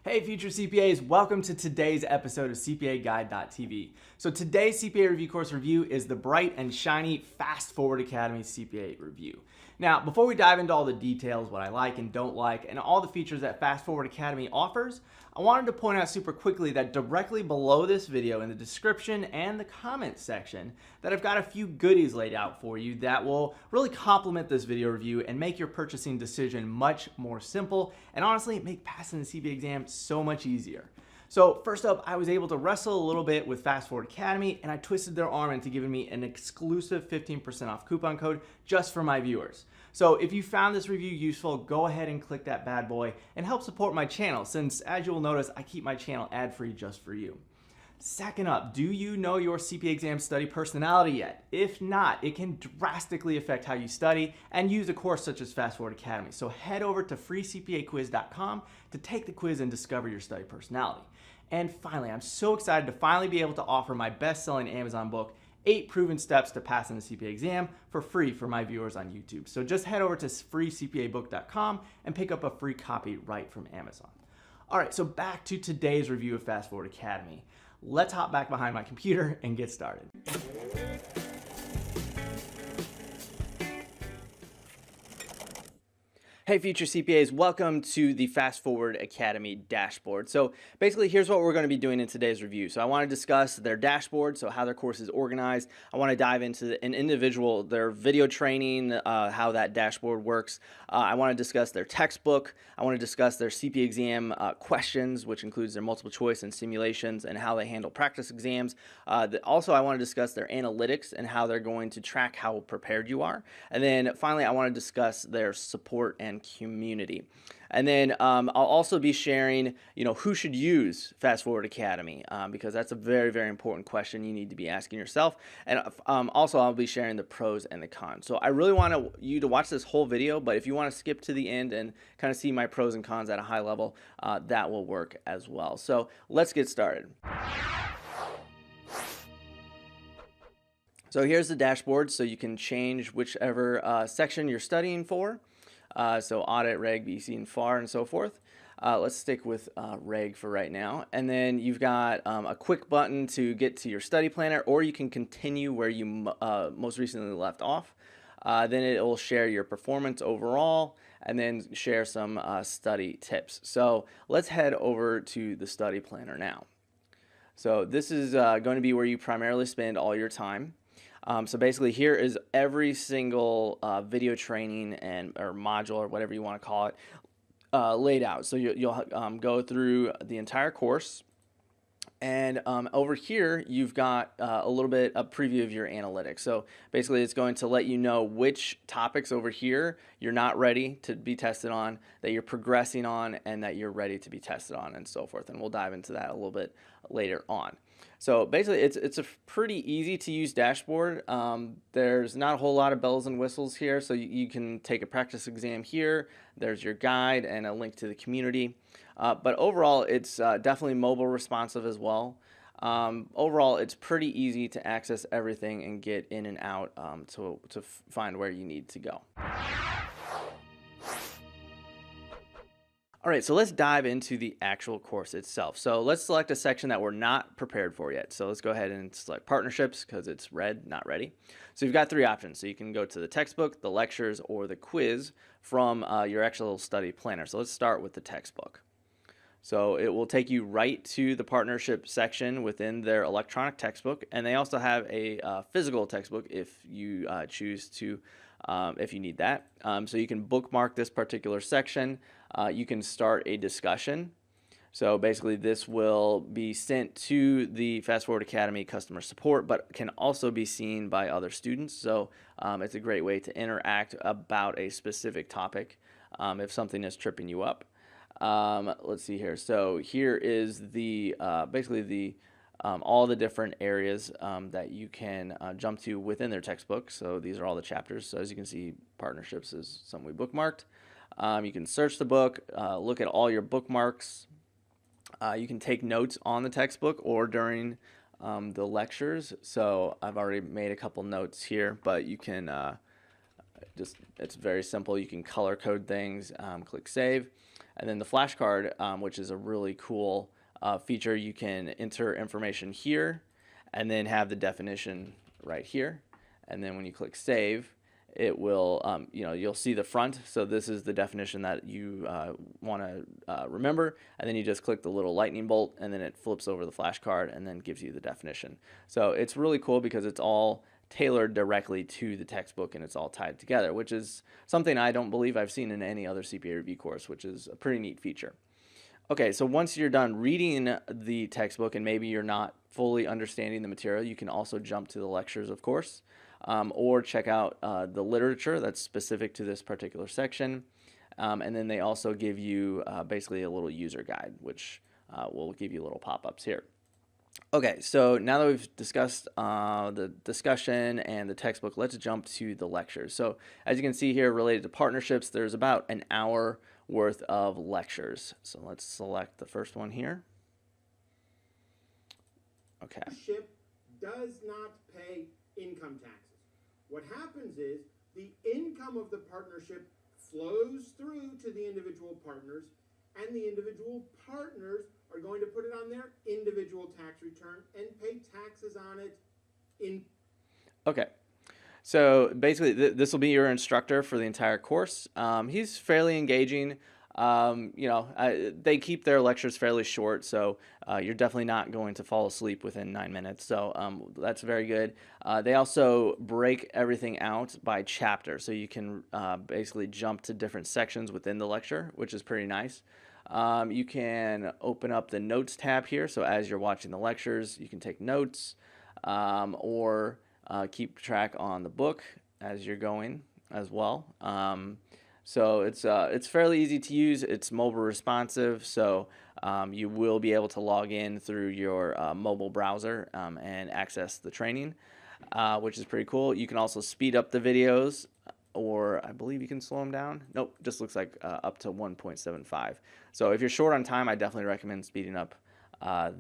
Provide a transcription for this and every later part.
Hey future CPAs, welcome to today's episode of CPAGuide.tv. So today's CPA Review Course review is the bright and shiny Fast Forward Academy CPA Review. Now, before we dive into all the details, what I like and don't like, and all the features that Fast Forward Academy offers, I wanted to point out super quickly that directly below this video in the description and the comments section that I've got a few goodies laid out for you that will really complement this video review and make your purchasing decision much more simple and honestly make passing the CPA exam so much easier. So first up, I was able to wrestle a little bit with Fast Forward Academy and I twisted their arm into giving me an exclusive 15% off coupon code just for my viewers. So if you found this review useful, go ahead and click that bad boy and help support my channel since, as you will notice, I keep my channel ad-free just for you. Second up, do you know your CPA exam study personality yet? If not, it can drastically affect how you study and use a course such as Fast Forward Academy. So head over to freecpaquiz.com to take the quiz and discover your study personality. And finally, I'm so excited to finally be able to offer my best-selling Amazon book, 8 Proven Steps to Passing the CPA Exam, for free for my viewers on YouTube. So just head over to freecpabook.com and pick up a free copy right from Amazon. All right, so back to today's review of Fast Forward Academy. Let's hop back behind my computer and get started. Hey future CPAs, welcome to the Fast Forward Academy dashboard. So basically here's what we're going to be doing in today's review. So I want to discuss their dashboard, so how their course is organized. I want to dive into an individual, their video training, how that dashboard works. I want to discuss their textbook. I want to discuss their CPA exam questions, which includes their multiple choice and simulations and how they handle practice exams. Also, I want to discuss their analytics and how they're going to track how prepared you are. And then finally, I want to discuss their support and community. And then I'll also be sharing, who should use Fast Forward Academy, because that's a very, very important question you need to be asking yourself. And also I'll be sharing the pros and the cons. So I really want you to watch this whole video, but if you want to skip to the end and kind of see my pros and cons at a high level, that will work as well. So let's get started. So here's the dashboard, so you can change whichever section you're studying for. So audit, reg, BC, and FAR, and so forth. Let's stick with reg for right now. And then you've got a quick button to get to your study planner, or you can continue where you most recently left off. Then it will share your performance overall, and then share some study tips. So let's head over to the study planner now. So this is going to be where you primarily spend all your time. So basically here is every single video training or module or whatever you want to call it laid out. So you'll go through the entire course. And over here, you've got a little bit of preview of your analytics. So basically, it's going to let you know which topics over here you're not ready to be tested on, that you're progressing on, and that you're ready to be tested on, and so forth. And we'll dive into that a little bit later on. So basically, it's a pretty easy to use dashboard. There's not a whole lot of bells and whistles here, so you can take a practice exam here. There's your guide and a link to the community. But overall, it's definitely mobile responsive as well. Overall, it's pretty easy to access everything and get in and out to find where you need to go. All right, so let's dive into the actual course itself. So let's select a section that we're not prepared for yet. So let's go ahead and select partnerships because it's red, not ready. So you've got 3 options. So you can go to the textbook, the lectures, or the quiz from your actual study planner. So let's start with the textbook. So it will take you right to the partnership section within their electronic textbook. And they also have a physical textbook if you choose to, if you need that. So you can bookmark this particular section. You can start a discussion. So basically this will be sent to the Fast Forward Academy customer support, but can also be seen by other students. So it's a great way to interact about a specific topic if something is tripping you up. Let's see here. So here is the basically the all the different areas that you can jump to within their textbook. So these are all the chapters. So as you can see, partnerships is something we bookmarked. You can search the book, look at all your bookmarks. You can take notes on the textbook or during the lectures. So I've already made a couple notes here, but you can it's very simple. You can color code things, click save. And then the flashcard, which is a really cool feature, you can enter information here and then have the definition right here. And then when you click save, it will, you'll see the front. So this is the definition that you want to remember. And then you just click the little lightning bolt, and then it flips over the flashcard and then gives you the definition. So it's really cool because it's all tailored directly to the textbook and it's all tied together, which is something I don't believe I've seen in any other CPA review course, which is a pretty neat feature. Okay, so once you're done reading the textbook and maybe you're not fully understanding the material, you can also jump to the lectures, of course, or check out the literature that's specific to this particular section. And then they also give you basically a little user guide, which will give you little pop-ups here. Okay, so now that we've discussed the discussion and the textbook, let's jump to the lectures. So as you can see here, related to partnerships, there's about an hour worth of lectures. So let's select the first one here. Okay. Partnership does not pay income taxes. What happens is the income of the partnership flows through to the individual partners, and the individual partners are going to put it on their individual tax return and pay taxes on it in. Okay. So basically, this will be your instructor for the entire course. He's fairly engaging. They keep their lectures fairly short, so you're definitely not going to fall asleep within 9 minutes. So that's very good. They also break everything out by chapter, so you can basically jump to different sections within the lecture, which is pretty nice. You can open up the notes tab here, so as you're watching the lectures, you can take notes or keep track on the book as you're going as well. So it's fairly easy to use. It's mobile responsive, so you will be able to log in through your mobile browser and access the training, which is pretty cool. You can also speed up the videos, or I believe you can slow them down. Nope, just looks like up to 1.75. So if you're short on time, I definitely recommend speeding up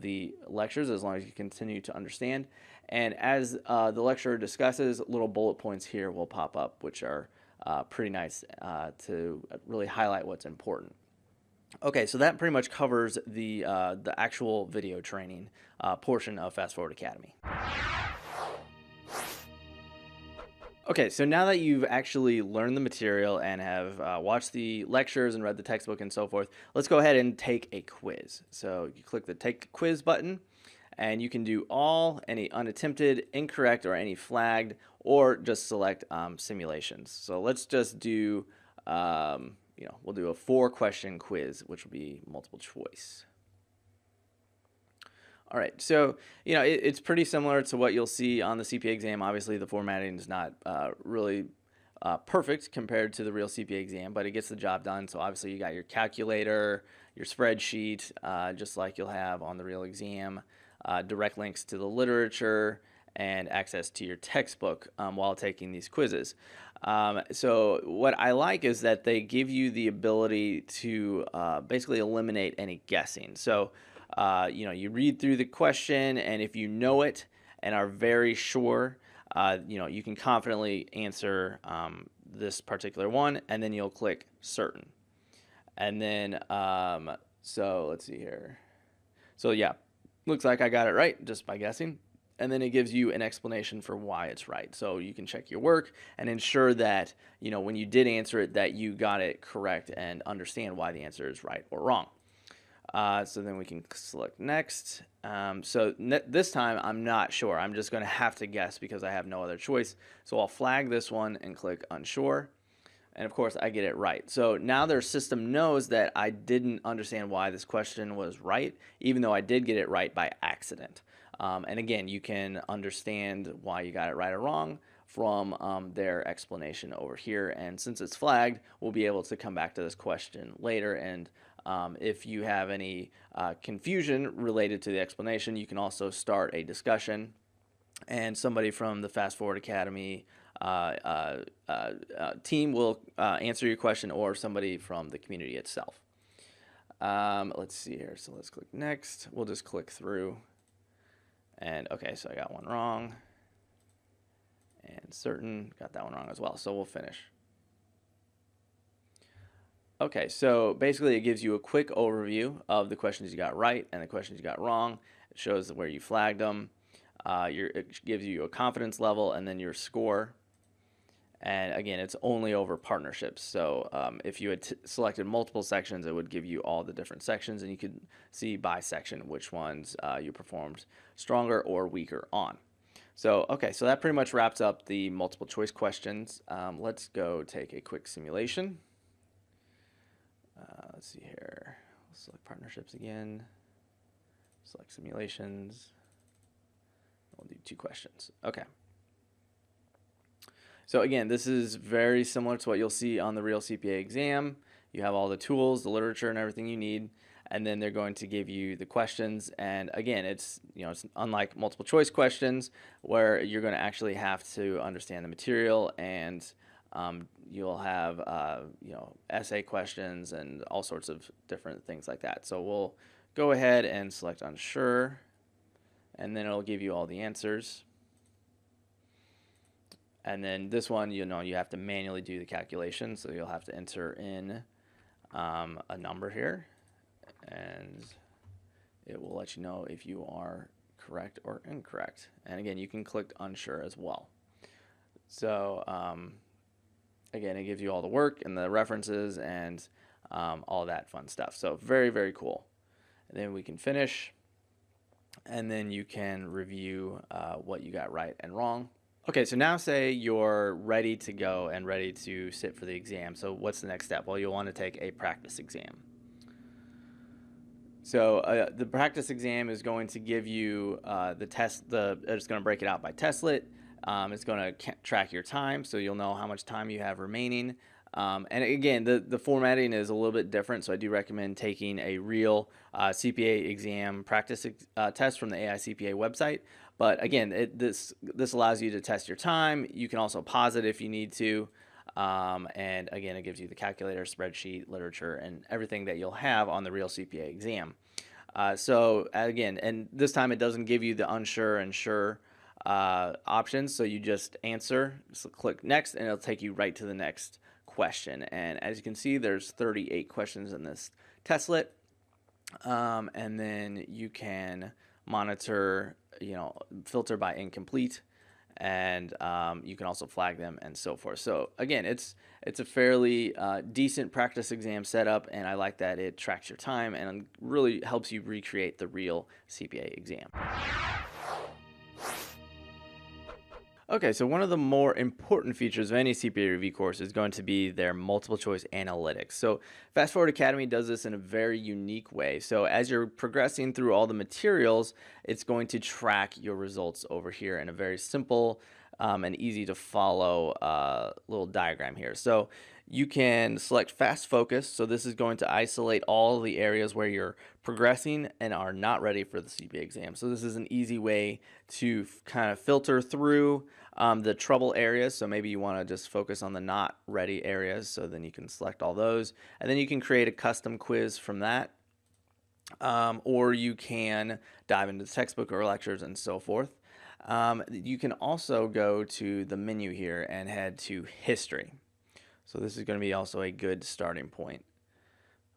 the lectures as long as you continue to understand. And as the lecturer discusses, little bullet points here will pop up, which are pretty nice to really highlight what's important. Okay, so that pretty much covers the actual video training portion of Fast Forward Academy. Okay, so now that you've actually learned the material and have watched the lectures and read the textbook and so forth, let's go ahead and take a quiz. So you click the Take Quiz button, and you can do all, any unattempted, incorrect, or any flagged, or just select simulations. So let's just do, we'll do a 4-question quiz, which will be multiple choice. All right, so it's pretty similar to what you'll see on the CPA exam. Obviously, the formatting is not really perfect compared to the real CPA exam, but it gets the job done. So obviously, you got your calculator, your spreadsheet, just like you'll have on the real exam, direct links to the literature, and access to your textbook while taking these quizzes. So what I like is that they give you the ability to basically eliminate any guessing. So you read through the question, and if you know it and are very sure, you can confidently answer this particular one, and then you'll click certain. And then, so let's see here. So yeah, looks like I got it right just by guessing. And then it gives you an explanation for why it's right. So you can check your work and ensure that, when you did answer it, that you got it correct and understand why the answer is right or wrong. So then we can select next. This time I'm not sure. I'm just going to have to guess because I have no other choice. So I'll flag this one and click unsure. And of course I get it right. So now their system knows that I didn't understand why this question was right, even though I did get it right by accident. And again, you can understand why you got it right or wrong from their explanation over here. And since it's flagged, we'll be able to come back to this question later. And if you have any confusion related to the explanation, you can also start a discussion, and somebody from the Fast Forward Academy team will answer your question, or somebody from the community itself. Let's see here. So let's click next. We'll just click through. And okay, so I got one wrong. And certain, got that one wrong as well. So we'll finish. Okay, so basically it gives you a quick overview of the questions you got right and the questions you got wrong. It shows where you flagged them. It gives you a confidence level and then your score. And again, it's only over partnerships. So if you had selected multiple sections, it would give you all the different sections, and you could see by section which ones you performed stronger or weaker on. So, okay, so that pretty much wraps up the multiple choice questions. Let's go take a quick simulation. Let's see here. We'll select partnerships again. Select simulations. We'll do 2 questions. Okay. So again, this is very similar to what you'll see on the real CPA exam. You have all the tools, the literature, and everything you need, and then they're going to give you the questions. And again, it's unlike multiple choice questions where you're going to actually have to understand the material, and you'll have essay questions and all sorts of different things like that. So we'll go ahead and select unsure, and then it'll give you all the answers. And then this one, you have to manually do the calculation, so you'll have to enter in a number here, and it will let you know if you are correct or incorrect. And again, you can click unsure as well. So again, it gives you all the work and the references and all that fun stuff. So very, very cool. And then we can finish, and then you can review what you got right and wrong. Okay, so now say you're ready to go and ready to sit for the exam. So what's the next step? Well, you'll want to take a practice exam. So the practice exam is going to give you the test. It's going to break it out by testlet. It's going to track your time, so you'll know how much time you have remaining. And again, the formatting is a little bit different, so I do recommend taking a real CPA exam practice test from the AI CPA website. But again, this allows you to test your time. You can also pause it if you need to. And again, it gives you the calculator, spreadsheet, literature, and everything that you'll have on the real CPA exam. So again, and this time it doesn't give you the unsure and sure options. So you just answer, so click next, and it'll take you right to the next question. And as you can see, there's 38 questions in this testlet. And then you can monitor, filter by incomplete, and you can also flag them and so forth. So again, it's a fairly decent practice exam setup, and I like that it tracks your time and really helps you recreate the real CPA exam. Okay, so one of the more important features of any CPA review course is going to be their multiple choice analytics. So Fast Forward Academy does this in a very unique way. So as you're progressing through all the materials, it's going to track your results over here in a very simple and easy to follow little diagram here. So you can select FastFocus. So this is going to isolate all the areas where you're progressing and are not ready for the CPA exam. So this is an easy way to kind of filter through the trouble areas. So maybe you want to just focus on the not ready areas. So then you can select all those, and then you can create a custom quiz from that. Or you can dive into the textbook or lectures and so forth. You can also go to the menu here and head to history. So this is going to be also a good starting point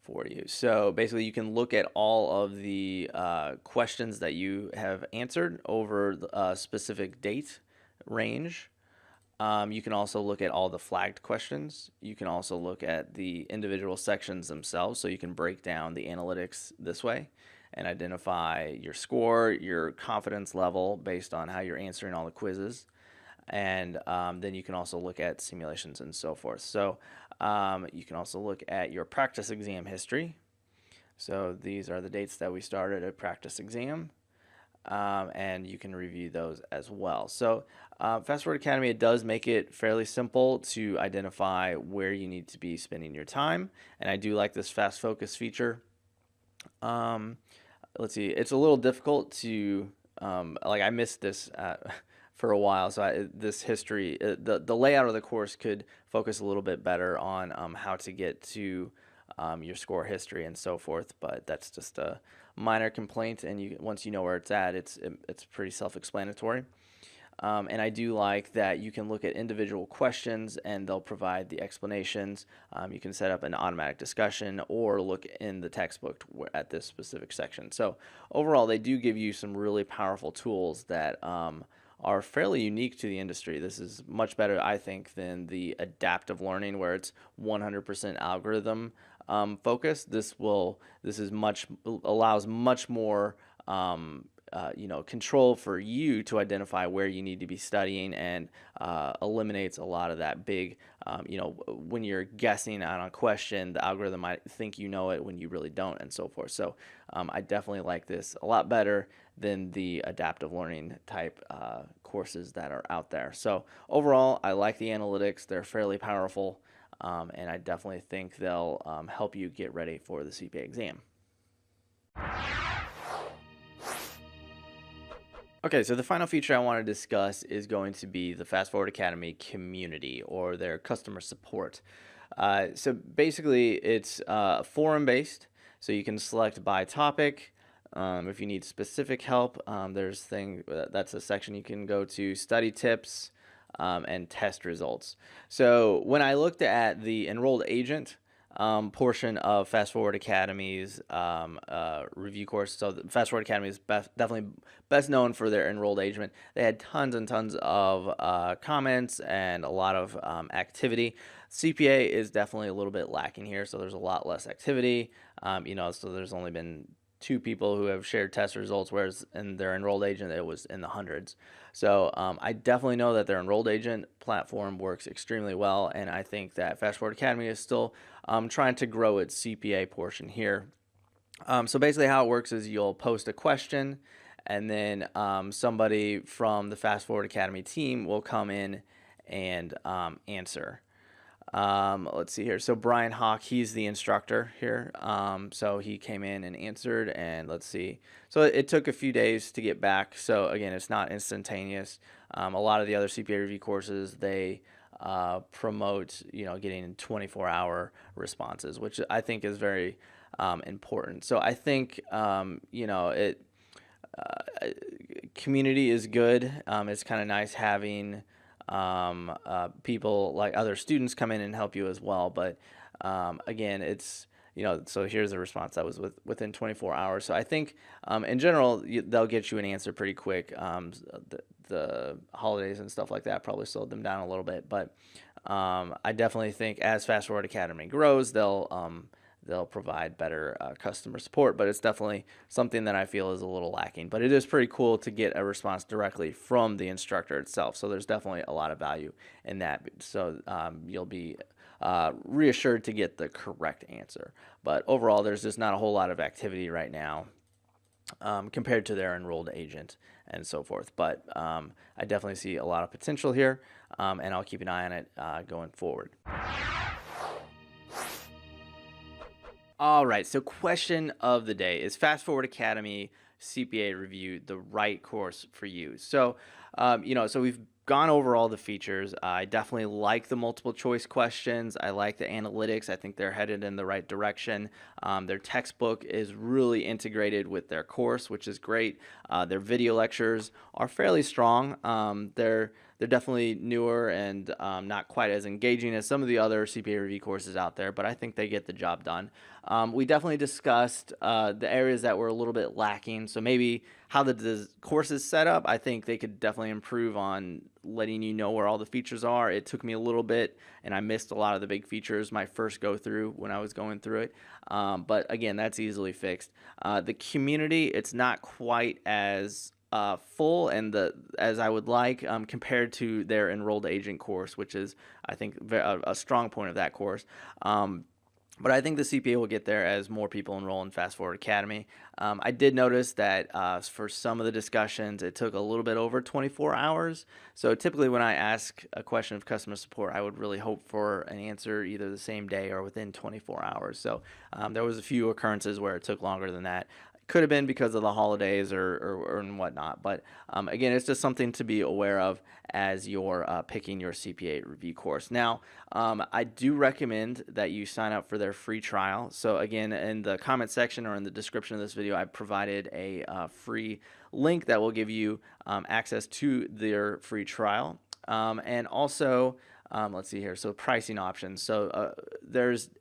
for you. So basically you can look at all of the questions that you have answered over a specific date range. You can also look at all the flagged questions. You can also look at the individual sections themselves, so you can break down the analytics this way and identify your score, your confidence level based on how you're answering all the quizzes. And then you can also look at simulations and so forth. So you can also look at your practice exam history. So these are the dates that we started a practice exam. And you can review those as well. So Fast Forward Academy, it does make it fairly simple to identify where you need to be spending your time. And I do like this FastFocus feature. Let's see, it's a little difficult to, I missed this for a while. So this history, the layout of the course could focus a little bit better on how to get to your score history and so forth, but that's just a minor complaint, and once you know where it's at, it's pretty self-explanatory. And I do like that you can look at individual questions and they'll provide the explanations. You can set up an automatic discussion or look in the textbook at this specific section. So overall, they do give you some really powerful tools that are fairly unique to the industry. This is much better, I think, than the adaptive learning where it's 100% algorithm focused. This is allows much more control for you to identify where you need to be studying, and eliminates a lot of that big, when you're guessing on a question, the algorithm might think you know it when you really don't, and so forth. So I definitely like this a lot better than the adaptive learning type courses that are out there. So overall, I like the analytics. They're fairly powerful, and I definitely think they'll help you get ready for the CPA exam. Okay, so the final feature I want to discuss is going to be the Fast Forward Academy community, or their customer support. So basically, it's forum-based, so you can select by topic. If you need specific help, that's a section you can go to, study tips, and test results. So when I looked at the enrolled agent portion of Fast Forward Academy's review course. So the Fast Forward Academy is definitely best known for their enrolled agent. They had tons and tons of comments and a lot of activity. CPA is definitely a little bit lacking here, so there's a lot less activity. So there's only been 2 people who have shared test results, whereas in their enrolled agent it was in the hundreds. So I definitely know that their enrolled agent platform works extremely well, and I think that Fast Forward Academy is still trying to grow its CPA portion here. So basically how it works is you'll post a question, and then somebody from the Fast Forward Academy team will come in and answer. Let's see here. So Brian Hawk, he's the instructor here. So he came in and answered, and let's see. So it took a few days to get back. So again, it's not instantaneous. A lot of the other CPA review courses, they promote, getting 24-hour responses, which I think is very important. So I think, community is good. It's kind of nice having people like other students come in and help you as well. But again, it's, so here's the response that was within 24 hours. So I think in general, they'll get you an answer pretty quick. The holidays and stuff like that probably slowed them down a little bit. But I definitely think as Fast Forward Academy grows, they'll provide better customer support, but it's definitely something that I feel is a little lacking. But it is pretty cool to get a response directly from the instructor itself. So there's definitely a lot of value in that. So you'll be reassured to get the correct answer. But overall, there's just not a whole lot of activity right now compared to their enrolled agent and so forth. But I definitely see a lot of potential here, and I'll keep an eye on it going forward. All right, so question of the day: is Fast Forward Academy CPA Review the right course for you? So, so we've gone over all the features. I definitely like the multiple choice questions. I like the analytics. I think they're headed in the right direction. Their textbook is really integrated with their course, which is great. Their video lectures are fairly strong. They're definitely newer and not quite as engaging as some of the other CPA review courses out there, but I think they get the job done. We definitely discussed the areas that were a little bit lacking. So maybe how the course is set up, I think they could definitely improve on letting you know where all the features are. It took me a little bit, and I missed a lot of the big features my first go through when I was going through it. But again, that's easily fixed. The community, it's not quite as full and as I would like compared to their enrolled agent course, which is, I think, a strong point of that course. But I think the CPA will get there as more people enroll in Fast Forward Academy. I did notice that for some of the discussions, it took a little bit over 24 hours. So typically when I ask a question of customer support, I would really hope for an answer either the same day or within 24 hours. So there was a few occurrences where it took longer than that. Could have been because of the holidays or and whatnot. But again, it's just something to be aware of as you're picking your CPA review course. Now, I do recommend that you sign up for their free trial. So again, in the comment section or in the description of this video, I provided a free link that will give you access to their free trial. And also, let's see here. So pricing options. So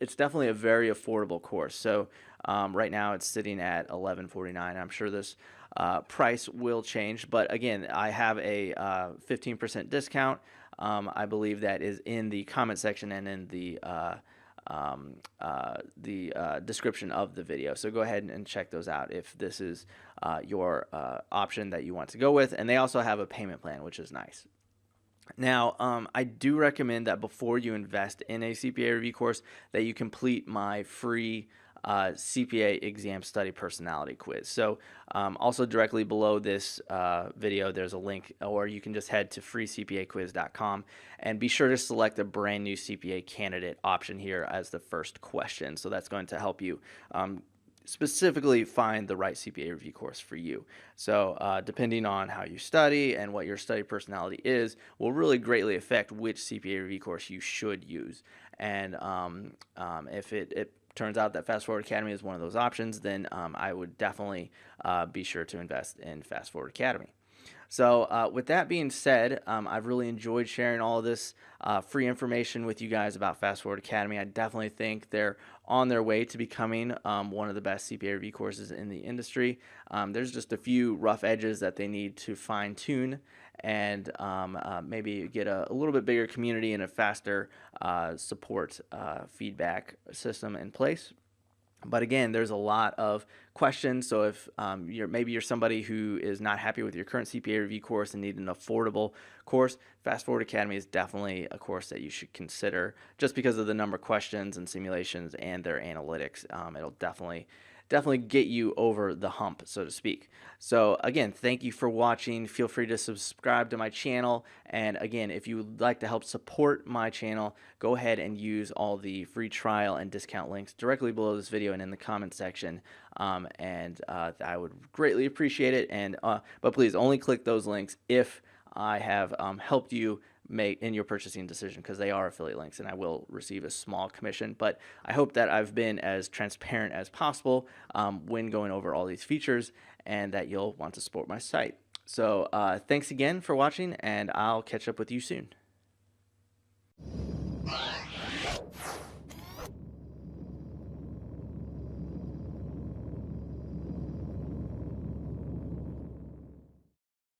it's definitely a very affordable course. So right now it's sitting at $11.49. I'm sure this price will change, but again, I have a 15% discount. I believe that is in the comment section and in the description of the video. So go ahead and check those out if this is your option that you want to go with. And they also have a payment plan, which is nice. Now, I do recommend that before you invest in a CPA review course that you complete my free CPA exam study personality quiz. So also directly below this video, there's a link, or you can just head to freecpaquiz.com and be sure to select a brand new CPA candidate option here as the first question. So that's going to help you specifically find the right CPA review course for you. So depending on how you study and what your study personality is will really greatly affect which CPA review course you should use. And if it turns out that Fast Forward Academy is one of those options, then I would definitely be sure to invest in Fast Forward Academy. So with that being said, I've really enjoyed sharing all of this free information with you guys about Fast Forward Academy. I definitely think they're on their way to becoming one of the best CPA review courses in the industry. There's just a few rough edges that they need to fine tune and maybe get a little bit bigger community and a faster support feedback system in place. But again, there's a lot of questions. So if maybe you're somebody who is not happy with your current CPA review course and need an affordable course, Fast Forward Academy is definitely a course that you should consider just because of the number of questions and simulations and their analytics. It'll definitely get you over the hump, so to speak. So again, thank you for watching. Feel free to subscribe to my channel. And again, if you would like to help support my channel, go ahead and use all the free trial and discount links directly below this video and in the comment section. I would greatly appreciate it. But please only click those links if I have helped you make in your purchasing decision, because they are affiliate links and I will receive a small commission. But I hope that I've been as transparent as possible when going over all these features and that you'll want to support my site. So thanks again for watching, and I'll catch up with you soon.